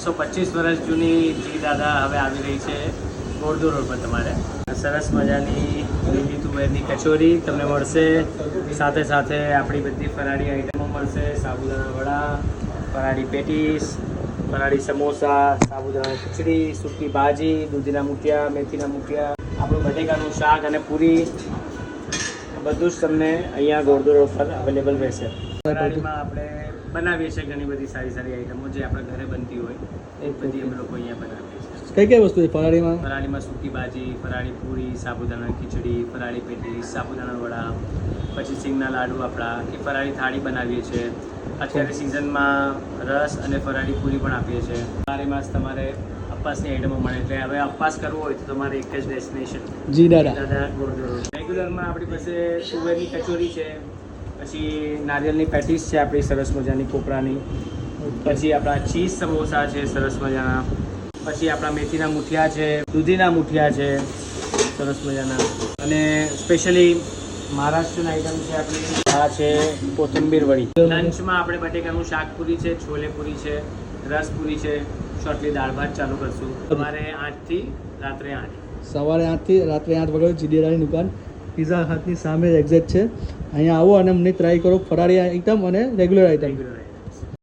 125 વર્ષ જૂની જી દાદા હવે આવી રહી છે ગોરધો રોડ પર તમારે. સરસ મજાની લીલી તુવેરની કચોરી તમને મળશે, સાથે સાથે આપણી બધી ફરાળી આઈટમો મળશે. સાબુદાણા વડા, ફરાળી પેટીસ, ફરાળી સમોસા, સાબુદાણા ખીચડી, સૂકી ભાજી, દૂધીના મૂઠિયા, મેથીના મૂઠિયા, આપણું બટેકાનું શાક અને પૂરી બધું જ તમને અહીંયા ગોરધો રોડ પર અવેલેબલ રહેશે. ફરાળીમાં આપણે બનાવીએ છીએ ઘણી બધી સારી સારી આઈટમો જે આપણા ઘરે બનતી હોય એ બધી અમે લોકો અહીંયા બનાવીએ છીએ. કઈ કઈ વસ્તુ છે ફરાળીમાં? ફરાળીમાં સૂકી ભાજી, ફરાળી પૂરી, સાબુદાણા ખીચડી, ફરાળી પેટીસ, સાબુદાણા વડા, પછી સિંગના લાડુ આપણા કે ફરાળી થાળી બનાવીએ છીએ. અત્યારે સિઝનમાં રસ અને ફરાળી પૂરી પણ આપીએ છીએ. ફરાળીમાં જ તમારે અપ્પાસની આઈટમો મળે, એટલે હવે અપ્પાસ કરવો હોય તો તમારે એક જ ડેસ્ટિનેશન જી દાદા ગોરધો રોડ. રેગ્યુલરમાં આપણી પાસે તુવેરની કચોરી છે, પછી નારિયેળની પેટીસ છે આપણી સરસ મજાની કોપરાની, પછી આપણા ચીઝ સમોસા છે સરસ મજાના, પછી આપણા મેથીના મૂઠિયા છે, દૂધીના મૂઠિયા છે સરસ મજાના, અને સ્પેશિયલી મહારાષ્ટ્રન આઈટમ છે આપણી આ છે કોથંબીર વડી. લંચમાં આપણે બટેકાનું શાક પૂરી છે, છોલે પૂરી છે, રસ પૂરી છે. શોર્ટલી દાળ ભાત ચાલુ કરશું સવારે 8 થી રાત્રે 8. સવારે 8 થી રાત્રે 8 વાગે જી દાદાની દુકાન પિઝા હટની સામે એક્ઝેક્ટ છે. અહીંયા આવો અને અમને ટ્રાય કરો ફરાળી આઈટમ અને રેગ્યુલર આઈટમ.